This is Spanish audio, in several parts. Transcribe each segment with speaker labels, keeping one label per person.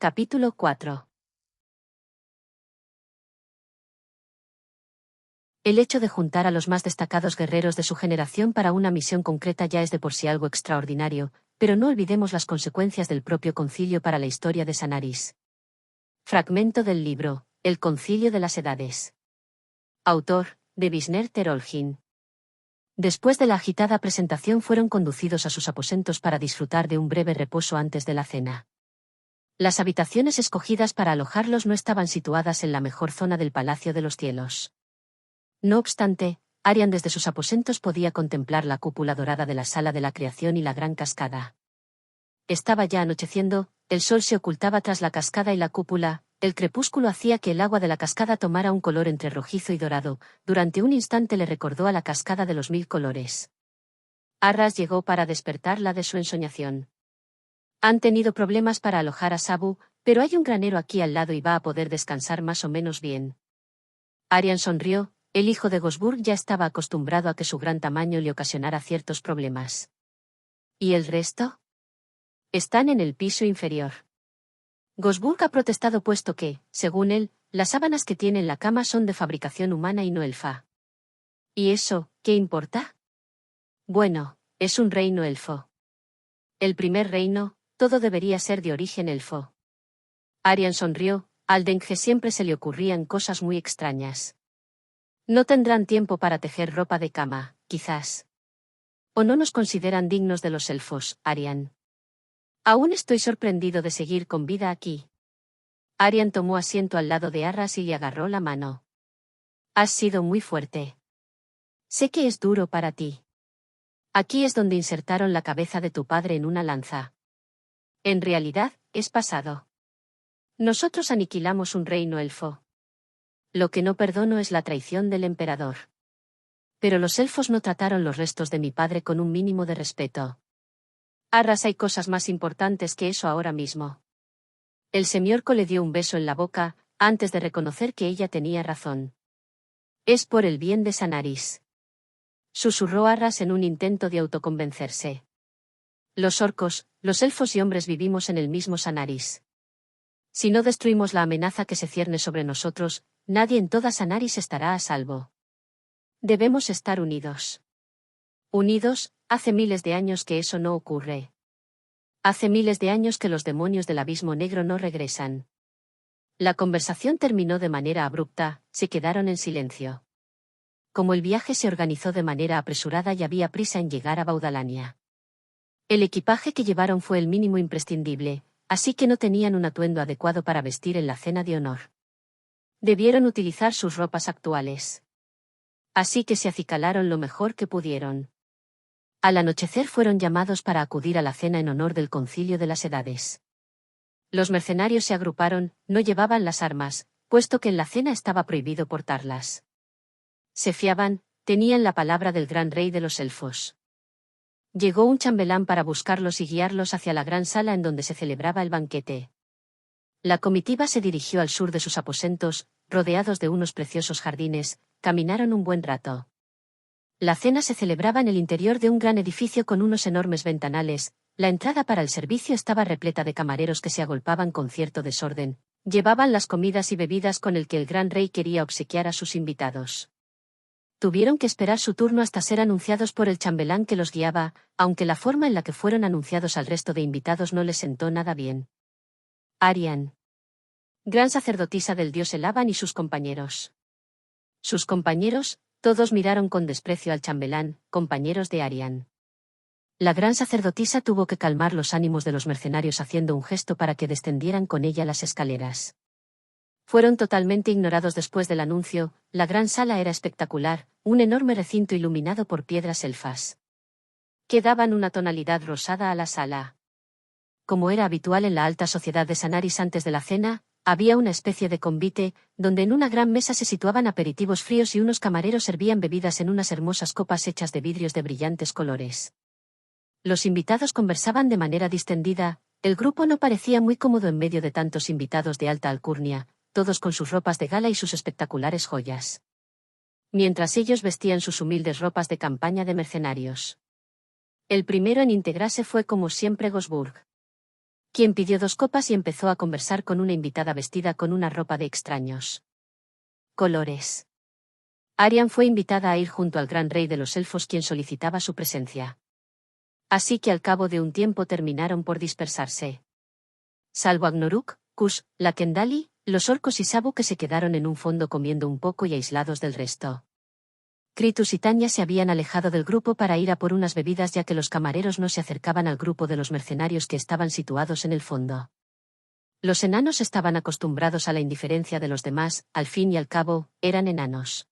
Speaker 1: Capítulo 4. El hecho de juntar a los más destacados guerreros de su generación para una misión concreta ya es de por sí algo extraordinario, pero no olvidemos las consecuencias del propio concilio para la historia de Sanaris. Fragmento del libro, El Concilio de las Edades. Autor, de Visner Terolgin. Después de la agitada presentación fueron conducidos a sus aposentos para disfrutar de un breve reposo antes de la cena. Las habitaciones escogidas para alojarlos no estaban situadas en la mejor zona del Palacio de los Cielos. No obstante, Arian desde sus aposentos podía contemplar la cúpula dorada de la Sala de la Creación y la gran cascada. Estaba ya anocheciendo, el sol se ocultaba tras la cascada y la cúpula, el crepúsculo hacía que el agua de la cascada tomara un color entre rojizo y dorado, durante un instante le recordó a la cascada de los 1000 colores. Arras llegó para despertarla de su ensoñación. Han tenido problemas para alojar a Sabu, pero hay un granero aquí al lado y va a poder descansar más o menos bien. Arian sonrió. El hijo de Gosburg ya estaba acostumbrado a que su gran tamaño le ocasionara ciertos problemas. ¿Y el resto? Están en el piso inferior. Gosburg ha protestado puesto que, según él, las sábanas que tiene en la cama son de fabricación humana y no elfa. ¿Y eso, qué importa? Bueno, es un reino elfo. El primer reino, todo debería ser de origen elfo. Arian sonrió, al Dengje siempre se le ocurrían cosas muy extrañas. No tendrán tiempo para tejer ropa de cama, quizás. O no nos consideran dignos de los elfos, Arian. Aún estoy sorprendido de seguir con vida aquí. Arian tomó asiento al lado de Arras y le agarró la mano. Has sido muy fuerte. Sé que es duro para ti. Aquí es donde insertaron la cabeza de tu padre en una lanza. En realidad, es pasado. Nosotros aniquilamos un reino elfo. Lo que no perdono es la traición del emperador. Pero los elfos no trataron los restos de mi padre con un mínimo de respeto. Arras, hay cosas más importantes que eso ahora mismo. El semiorco le dio un beso en la boca, antes de reconocer que ella tenía razón. Es por el bien de Sanaris. Susurró Arras en un intento de autoconvencerse. Los orcos, los elfos y hombres vivimos en el mismo Sanaris. Si no destruimos la amenaza que se cierne sobre nosotros, nadie en toda Sanaris estará a salvo. Debemos estar unidos. Unidos, hace miles de años que eso no ocurre. Hace miles de años que los demonios del abismo negro no regresan. La conversación terminó de manera abrupta, se quedaron en silencio. Como el viaje se organizó de manera apresurada y había prisa en llegar a Baudalania. El equipaje que llevaron fue el mínimo imprescindible, así que no tenían un atuendo adecuado para vestir en la cena de honor. Debieron utilizar sus ropas actuales. Así que se acicalaron lo mejor que pudieron. Al anochecer fueron llamados para acudir a la cena en honor del Concilio de las Edades. Los mercenarios se agruparon, no llevaban las armas, puesto que en la cena estaba prohibido portarlas. Se fiaban, tenían la palabra del gran rey de los elfos. Llegó un chambelán para buscarlos y guiarlos hacia la gran sala en donde se celebraba el banquete. La comitiva se dirigió al sur de sus aposentos, rodeados de unos preciosos jardines, caminaron un buen rato. La cena se celebraba en el interior de un gran edificio con unos enormes ventanales. La entrada para el servicio estaba repleta de camareros que se agolpaban con cierto desorden. Llevaban las comidas y bebidas con el que el gran rey quería obsequiar a sus invitados. Tuvieron que esperar su turno hasta ser anunciados por el chambelán que los guiaba, aunque la forma en la que fueron anunciados al resto de invitados no les sentó nada bien. Arian. Gran sacerdotisa del dios Elaban y sus compañeros. Sus compañeros, todos miraron con desprecio al chambelán, compañeros de Arian. La gran sacerdotisa tuvo que calmar los ánimos de los mercenarios haciendo un gesto para que descendieran con ella las escaleras. Fueron totalmente ignorados después del anuncio. La gran sala era espectacular, un enorme recinto iluminado por piedras elfas. Que daban una tonalidad rosada a la sala. Como era habitual en la alta sociedad de Sanaris antes de la cena, había una especie de convite, donde en una gran mesa se situaban aperitivos fríos y unos camareros servían bebidas en unas hermosas copas hechas de vidrios de brillantes colores. Los invitados conversaban de manera distendida, el grupo no parecía muy cómodo en medio de tantos invitados de alta alcurnia, todos con sus ropas de gala y sus espectaculares joyas. Mientras ellos vestían sus humildes ropas de campaña de mercenarios. El primero en integrarse fue como siempre Gosburg. quien pidió 2 copas y empezó a conversar con una invitada vestida con una ropa de extraños colores. Arian fue invitada a ir junto al gran rey de los elfos, quien solicitaba su presencia. Así que al cabo de un tiempo terminaron por dispersarse. Salvo Agnoruk, Kush, la Kendali, los orcos y Sabu, que se quedaron en un fondo comiendo un poco y aislados del resto. Kritus y Tanya se habían alejado del grupo para ir a por unas bebidas, ya que los camareros no se acercaban al grupo de los mercenarios que estaban situados en el fondo. Los enanos estaban acostumbrados a la indiferencia de los demás, al fin y al cabo, eran enanos.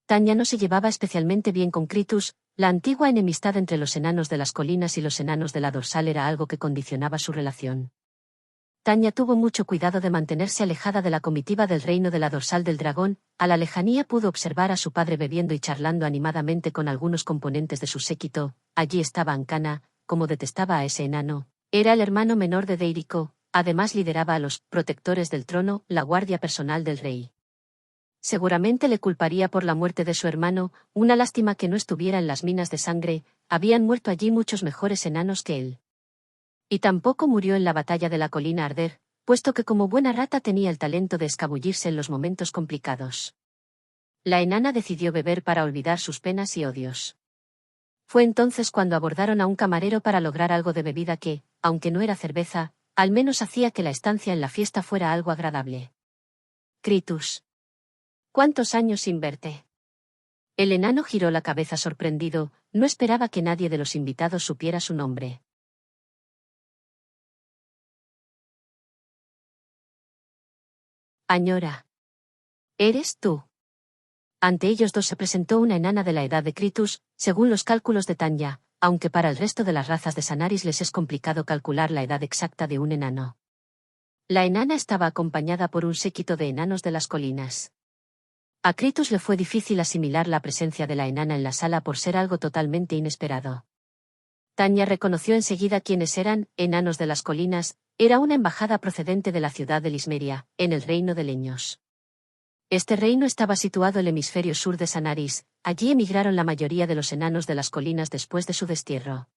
Speaker 1: Tanya no se llevaba especialmente bien con Kritus. La antigua enemistad entre los enanos de las colinas y los enanos de la dorsal era algo que condicionaba su relación. Tanya tuvo mucho cuidado de mantenerse alejada de la comitiva del reino de la dorsal del dragón. A la lejanía pudo observar a su padre bebiendo y charlando animadamente con algunos componentes de su séquito. Allí estaba Ancana, como detestaba a ese enano. Era el hermano menor de Deirico, además lideraba a los protectores del trono, la guardia personal del rey. Seguramente le culparía por la muerte de su hermano. Una lástima que no estuviera en las minas de sangre, habían muerto allí muchos mejores enanos que él. Y tampoco murió en la batalla de la colina Arder, puesto que como buena rata tenía el talento de escabullirse en los momentos complicados. La enana decidió beber para olvidar sus penas y odios. Fue entonces cuando abordaron a un camarero para lograr algo de bebida que, aunque no era cerveza, al menos hacía que la estancia en la fiesta fuera algo agradable. Kritus. ¿Cuántos años sin verte? El enano giró la cabeza sorprendido, no esperaba que nadie de los invitados supiera su nombre. Añora. ¿Eres tú? Ante ellos dos se presentó una enana de la edad de Kritus, según los cálculos de Tanya, aunque para el resto de las razas de Sanaris les es complicado calcular la edad exacta de un enano. La enana estaba acompañada por un séquito de enanos de las colinas. A Kritus le fue difícil asimilar la presencia de la enana en la sala por ser algo totalmente inesperado. Tanya reconoció enseguida quiénes eran. Enanos de las colinas, era una embajada procedente de la ciudad de Lismeria, en el reino de Leños. Este reino estaba situado en el hemisferio sur de Sanaris. Allí emigraron la mayoría de los enanos de las colinas después de su destierro.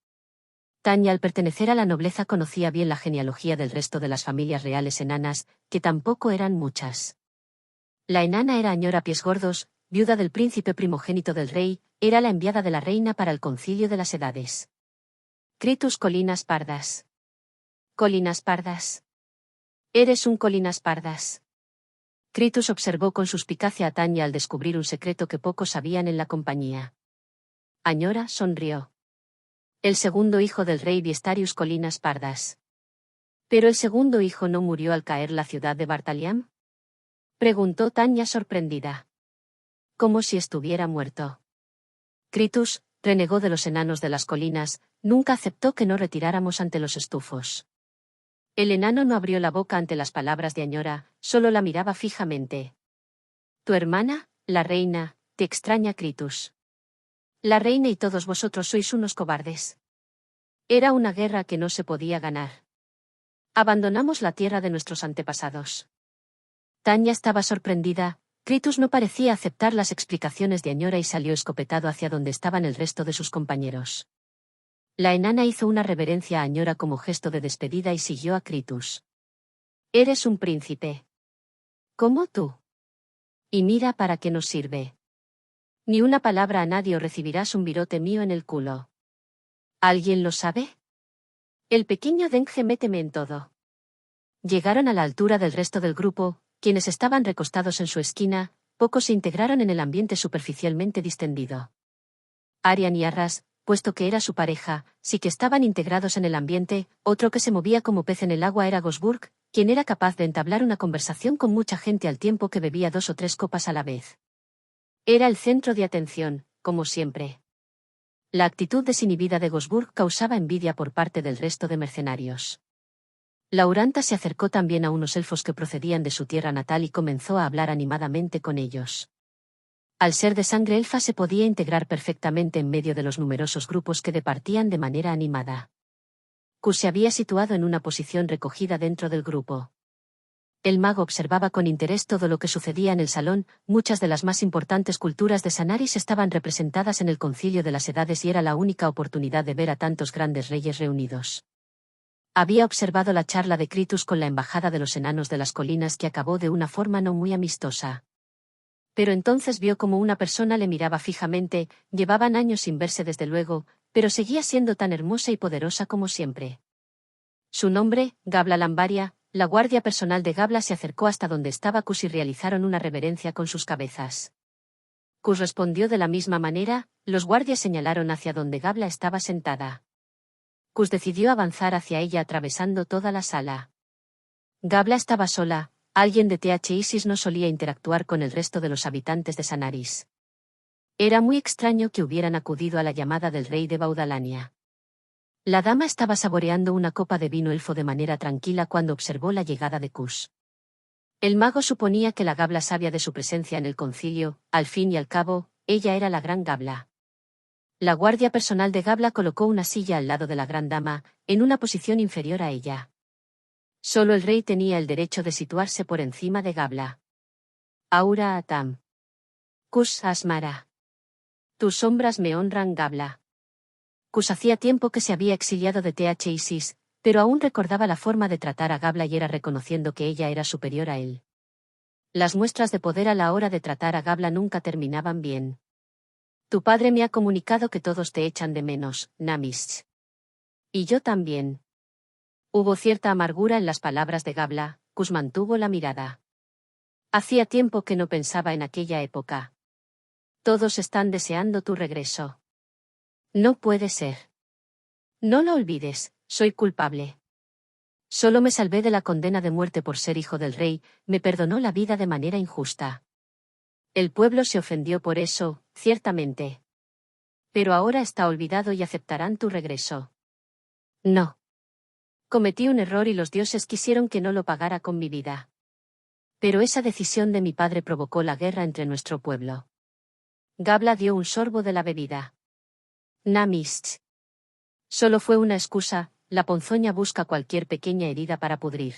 Speaker 1: Tanya, al pertenecer a la nobleza, conocía bien la genealogía del resto de las familias reales enanas, que tampoco eran muchas. La enana era Añora Piesgordos, viuda del príncipe primogénito del rey, era la enviada de la reina para el concilio de las edades. Kritus. Colinas pardas. Colinas pardas. Eres un colinas pardas. Kritus observó con suspicacia a Tanya al descubrir un secreto que pocos sabían en la compañía. Añora sonrió. El segundo hijo del rey Viestarius. Colinas pardas. ¿Pero el segundo hijo no murió al caer la ciudad de Bartaliam? Preguntó Tanya sorprendida. Como si estuviera muerto. Kritus renegó de los enanos de las colinas, nunca aceptó que no retiráramos ante los estufos. El enano no abrió la boca ante las palabras de Añora, solo la miraba fijamente. Tu hermana, la reina, te extraña. Kritus. La reina y todos vosotros sois unos cobardes. Era una guerra que no se podía ganar. Abandonamos la tierra de nuestros antepasados. Tanya estaba sorprendida. Kritus no parecía aceptar las explicaciones de Añora y salió escopetado hacia donde estaban el resto de sus compañeros. La enana hizo una reverencia a Añora como gesto de despedida y siguió a Kritus. Eres un príncipe. ¿Como tú? Y mira para qué nos sirve. Ni una palabra a nadie o recibirás un virote mío en el culo. ¿Alguien lo sabe? El pequeño Denge, méteme en todo. Llegaron a la altura del resto del grupo. Quienes estaban recostados en su esquina, pocos se integraron en el ambiente superficialmente distendido. Arian y Arras, puesto que era su pareja, sí que estaban integrados en el ambiente. Otro que se movía como pez en el agua era Gosburg, quien era capaz de entablar una conversación con mucha gente al tiempo que bebía 2 o 3 copas a la vez. Era el centro de atención, como siempre. La actitud desinhibida de Gosburg causaba envidia por parte del resto de mercenarios. Lauranta se acercó también a unos elfos que procedían de su tierra natal y comenzó a hablar animadamente con ellos. Al ser de sangre elfa se podía integrar perfectamente en medio de los numerosos grupos que departían de manera animada. Kush se había situado en una posición recogida dentro del grupo. El mago observaba con interés todo lo que sucedía en el salón. Muchas de las más importantes culturas de Sanaris estaban representadas en el concilio de las edades y era la única oportunidad de ver a tantos grandes reyes reunidos. Había observado la charla de Kritus con la embajada de los enanos de las colinas que acabó de una forma no muy amistosa. Pero entonces vio como una persona le miraba fijamente, llevaban años sin verse desde luego, pero seguía siendo tan hermosa y poderosa como siempre. Su nombre, Gabla Lambaria, la guardia personal de Gabla se acercó hasta donde estaba Cus y realizaron una reverencia con sus cabezas. Cus respondió de la misma manera, los guardias señalaron hacia donde Gabla estaba sentada. Cus decidió avanzar hacia ella atravesando toda la sala. Gabla estaba sola, alguien de Isis no solía interactuar con el resto de los habitantes de Sanaris. Era muy extraño que hubieran acudido a la llamada del rey de Baudalania. La dama estaba saboreando una copa de vino elfo de manera tranquila cuando observó la llegada de Cus. El mago suponía que la Gabla sabía de su presencia en el concilio, al fin y al cabo, ella era la gran Gabla. La guardia personal de Gabla colocó una silla al lado de la gran dama, en una posición inferior a ella. Solo el rey tenía el derecho de situarse por encima de Gabla. Aura Atam. Cus Asmara. Tus sombras me honran, Gabla. Cus hacía tiempo que se había exiliado de Isis, pero aún recordaba la forma de tratar a Gabla y era reconociendo que ella era superior a él. Las muestras de poder a la hora de tratar a Gabla nunca terminaban bien. Tu padre me ha comunicado que todos te echan de menos, Namish. Y yo también. Hubo cierta amargura en las palabras de Gabla. Cus mantuvo la mirada. Hacía tiempo que no pensaba en aquella época. Todos están deseando tu regreso. No puede ser. No lo olvides, soy culpable. Solo me salvé de la condena de muerte por ser hijo del rey, me perdonó la vida de manera injusta. El pueblo se ofendió por eso, ciertamente. Pero ahora está olvidado y aceptarán tu regreso. No. Cometí un error y los dioses quisieron que no lo pagara con mi vida. Pero esa decisión de mi padre provocó la guerra entre nuestro pueblo. Gabla dio un sorbo de la bebida. Namish. Solo fue una excusa, la ponzoña busca cualquier pequeña herida para pudrir.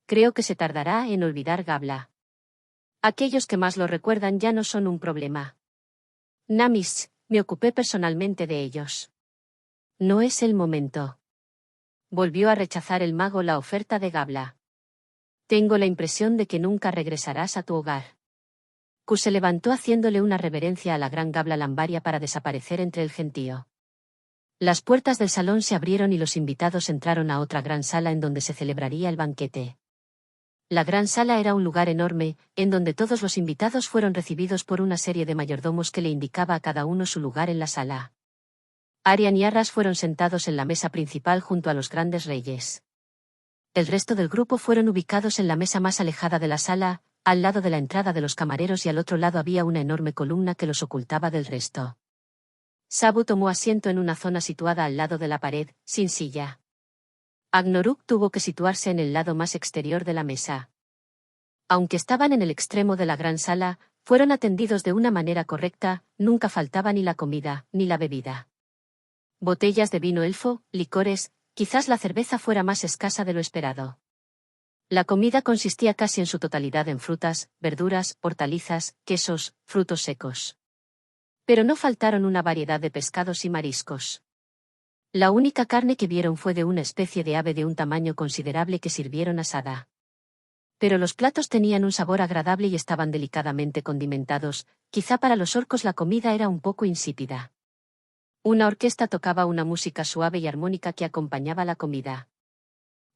Speaker 1: Creo que se tardará en olvidar Gabla. Aquellos que más lo recuerdan ya no son un problema. Namish, me ocupé personalmente de ellos. No es el momento. Volvió a rechazar el mago la oferta de Gabla. Tengo la impresión de que nunca regresarás a tu hogar. Cus se levantó haciéndole una reverencia a la gran Gabla Lambaria para desaparecer entre el gentío. Las puertas del salón se abrieron y los invitados entraron a otra gran sala en donde se celebraría el banquete. La gran sala era un lugar enorme, en donde todos los invitados fueron recibidos por una serie de mayordomos que le indicaba a cada uno su lugar en la sala. Arian y Arras fueron sentados en la mesa principal junto a los grandes reyes. El resto del grupo fueron ubicados en la mesa más alejada de la sala, al lado de la entrada de los camareros y al otro lado había una enorme columna que los ocultaba del resto. Sabu tomó asiento en una zona situada al lado de la pared, sin silla. Agnoruk tuvo que situarse en el lado más exterior de la mesa. Aunque estaban en el extremo de la gran sala, fueron atendidos de una manera correcta, nunca faltaba ni la comida, ni la bebida. Botellas de vino elfo, licores, quizás la cerveza fuera más escasa de lo esperado. La comida consistía casi en su totalidad en frutas, verduras, hortalizas, quesos, frutos secos. Pero no faltaron una variedad de pescados y mariscos. La única carne que vieron fue de una especie de ave de un tamaño considerable que sirvieron asada. Pero los platos tenían un sabor agradable y estaban delicadamente condimentados, quizá para los orcos la comida era un poco insípida. Una orquesta tocaba una música suave y armónica que acompañaba la comida.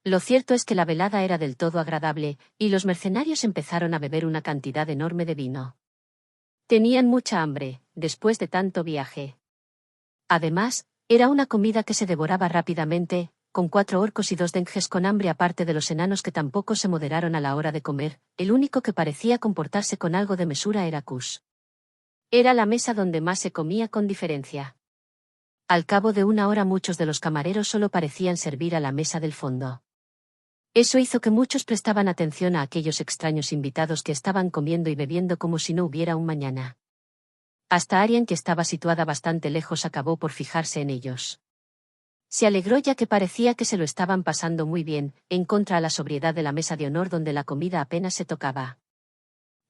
Speaker 1: Lo cierto es que la velada era del todo agradable, y los mercenarios empezaron a beber una cantidad enorme de vino. Tenían mucha hambre, después de tanto viaje. Además, era una comida que se devoraba rápidamente, con 4 orcos y 2 denges con hambre aparte de los enanos que tampoco se moderaron a la hora de comer, el único que parecía comportarse con algo de mesura era Cus. Era la mesa donde más se comía con diferencia. Al cabo de una hora muchos de los camareros solo parecían servir a la mesa del fondo. Eso hizo que muchos prestaban atención a aquellos extraños invitados que estaban comiendo y bebiendo como si no hubiera un mañana. Hasta Arian, que estaba situada bastante lejos, acabó por fijarse en ellos. Se alegró ya que parecía que se lo estaban pasando muy bien, en contra a la sobriedad de la mesa de honor donde la comida apenas se tocaba.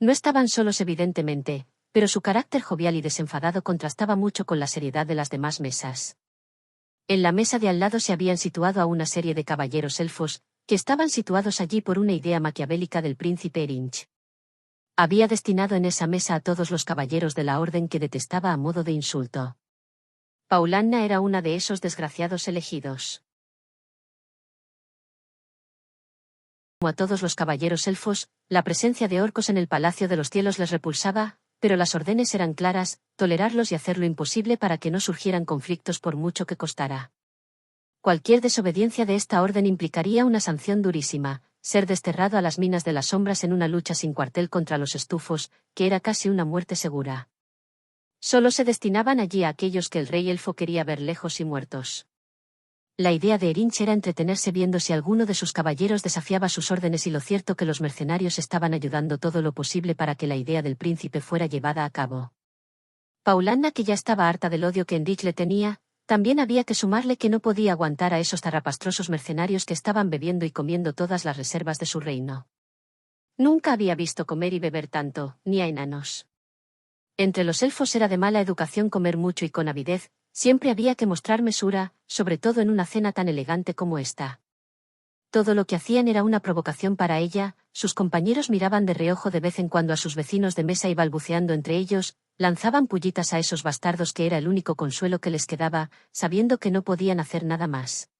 Speaker 1: No estaban solos evidentemente, pero su carácter jovial y desenfadado contrastaba mucho con la seriedad de las demás mesas. En la mesa de al lado se habían situado a una serie de caballeros elfos, que estaban situados allí por una idea maquiavélica del príncipe Erinch. Había destinado en esa mesa a todos los caballeros de la orden que detestaba a modo de insulto. Paulanna era una de esos desgraciados elegidos. Como a todos los caballeros elfos, la presencia de orcos en el Palacio de los Cielos les repulsaba, pero las órdenes eran claras: tolerarlos y hacer lo imposible para que no surgieran conflictos por mucho que costara. Cualquier desobediencia de esta orden implicaría una sanción durísima: ser desterrado a las minas de las sombras en una lucha sin cuartel contra los estufos, que era casi una muerte segura. Solo se destinaban allí a aquellos que el rey elfo quería ver lejos y muertos. La idea de Erinch era entretenerse viendo si alguno de sus caballeros desafiaba sus órdenes, y lo cierto que los mercenarios estaban ayudando todo lo posible para que la idea del príncipe fuera llevada a cabo. Paulanna, que ya estaba harta del odio que Erinch le tenía, también había que sumarle que no podía aguantar a esos zarrapastrosos mercenarios que estaban bebiendo y comiendo todas las reservas de su reino. Nunca había visto comer y beber tanto, ni a enanos. Entre los elfos era de mala educación comer mucho y con avidez. Siempre había que mostrar mesura, sobre todo en una cena tan elegante como esta. Todo lo que hacían era una provocación para ella. Sus compañeros miraban de reojo de vez en cuando a sus vecinos de mesa y, balbuceando entre ellos, lanzaban pullitas a esos bastardos, que era el único consuelo que les quedaba, sabiendo que no podían hacer nada más.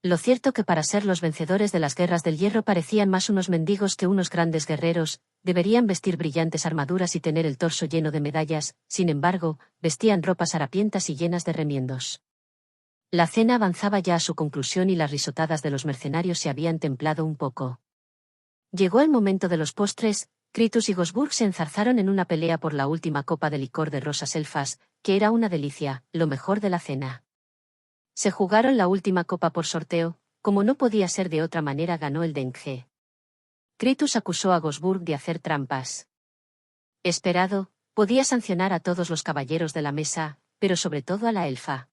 Speaker 1: Lo cierto que para ser los vencedores de las guerras del hierro parecían más unos mendigos que unos grandes guerreros. Deberían vestir brillantes armaduras y tener el torso lleno de medallas; sin embargo, vestían ropas harapientas y llenas de remiendos. La cena avanzaba ya a su conclusión y las risotadas de los mercenarios se habían templado un poco. Llegó el momento de los postres. Kritus y Gosburg se enzarzaron en una pelea por la última copa de licor de rosas elfas, que era una delicia, lo mejor de la cena. Se jugaron la última copa por sorteo. Como no podía ser de otra manera, ganó el Dengue. Kritus acusó a Gosburg de hacer trampas. Esperado, podía sancionar a todos los caballeros de la mesa, pero sobre todo a la elfa.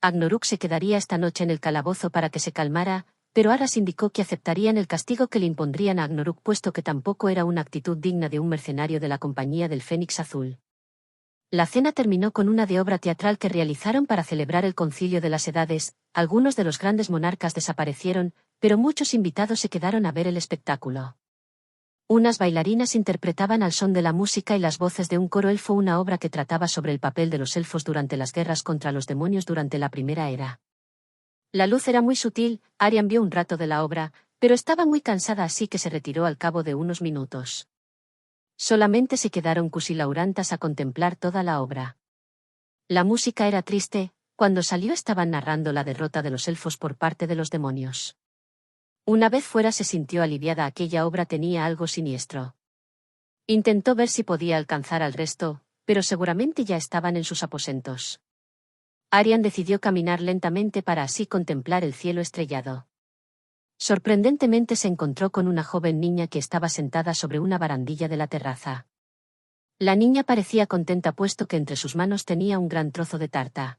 Speaker 1: Agnaruk se quedaría esta noche en el calabozo para que se calmara, pero Aras indicó que aceptarían el castigo que le impondrían a Agnaruk, puesto que tampoco era una actitud digna de un mercenario de la Compañía del Fénix Azul. La cena terminó con una de obra teatral que realizaron para celebrar el Concilio de las Edades. Algunos de los grandes monarcas desaparecieron, pero muchos invitados se quedaron a ver el espectáculo. Unas bailarinas interpretaban al son de la música y las voces de un coro elfo una obra que trataba sobre el papel de los elfos durante las guerras contra los demonios durante la Primera Era. La luz era muy sutil. Arian vio un rato de la obra, pero estaba muy cansada, así que se retiró al cabo de unos minutos. Solamente se quedaron Cusilaurantas a contemplar toda la obra. La música era triste. Cuando salió estaban narrando la derrota de los elfos por parte de los demonios. Una vez fuera se sintió aliviada. Aquella obra tenía algo siniestro. Intentó ver si podía alcanzar al resto, pero seguramente ya estaban en sus aposentos. Arian decidió caminar lentamente para así contemplar el cielo estrellado. Sorprendentemente se encontró con una joven niña que estaba sentada sobre una barandilla de la terraza. La niña parecía contenta, puesto que entre sus manos tenía un gran trozo de tarta.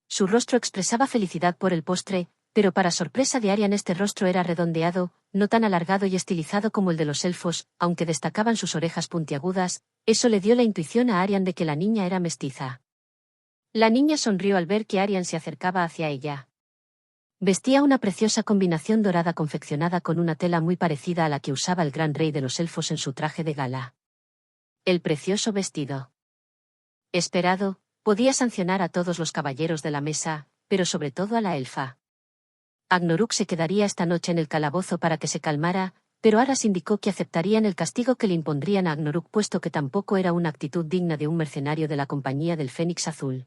Speaker 1: Su rostro expresaba felicidad por el postre, pero para sorpresa de Arian este rostro era redondeado, no tan alargado y estilizado como el de los elfos, aunque destacaban sus orejas puntiagudas. Eso le dio la intuición a Arian de que la niña era mestiza. La niña sonrió al ver que Arian se acercaba hacia ella. Vestía una preciosa combinación dorada confeccionada con una tela muy parecida a la que usaba el gran rey de los elfos en su traje de gala. El precioso vestido. Esperado, podía sancionar a todos los caballeros de la mesa, pero sobre todo a la elfa. Agnaruk se quedaría esta noche en el calabozo para que se calmara, pero Aras indicó que aceptarían el castigo que le impondrían a Agnaruk, puesto que tampoco era una actitud digna de un mercenario de la Compañía del Fénix Azul.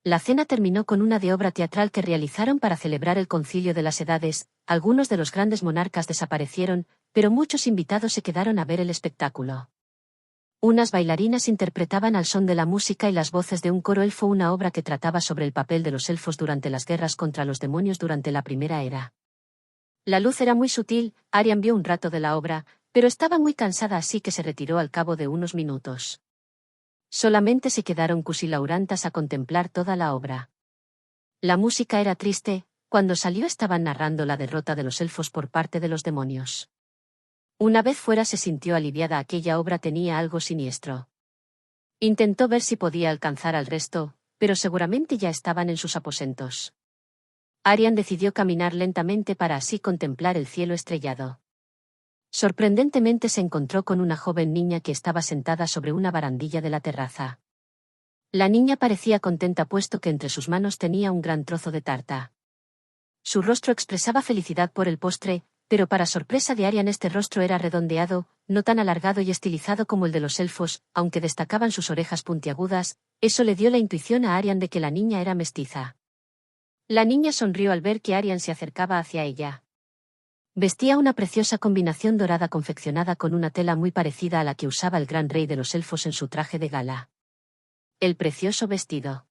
Speaker 1: La cena terminó con una de obra teatral que realizaron para celebrar el Concilio de las Edades. Algunos de los grandes monarcas desaparecieron, pero muchos invitados se quedaron a ver el espectáculo. Unas bailarinas interpretaban al son de la música y las voces de un coro elfo una obra que trataba sobre el papel de los elfos durante las guerras contra los demonios durante la Primera Era. La luz era muy sutil. Arian vio un rato de la obra, pero estaba muy cansada, así que se retiró al cabo de unos minutos. Solamente se quedaron Cusilaurantas a contemplar toda la obra. La música era triste. Cuando salió estaban narrando la derrota de los elfos por parte de los demonios. Una vez fuera se sintió aliviada. Aquella obra tenía algo siniestro. Intentó ver si podía alcanzar al resto, pero seguramente ya estaban en sus aposentos. Arian decidió caminar lentamente para así contemplar el cielo estrellado. Sorprendentemente se encontró con una joven niña que estaba sentada sobre una barandilla de la terraza. La niña parecía contenta puesto que entre sus manos tenía un gran trozo de tarta. Su rostro expresaba felicidad por el postre, pero para sorpresa de Arian este rostro era redondeado, no tan alargado y estilizado como el de los elfos, aunque destacaban sus orejas puntiagudas. Eso le dio la intuición a Arian de que la niña era mestiza. La niña sonrió al ver que Arian se acercaba hacia ella. Vestía una preciosa combinación dorada confeccionada con una tela muy parecida a la que usaba el gran rey de los elfos en su traje de gala. El precioso vestido.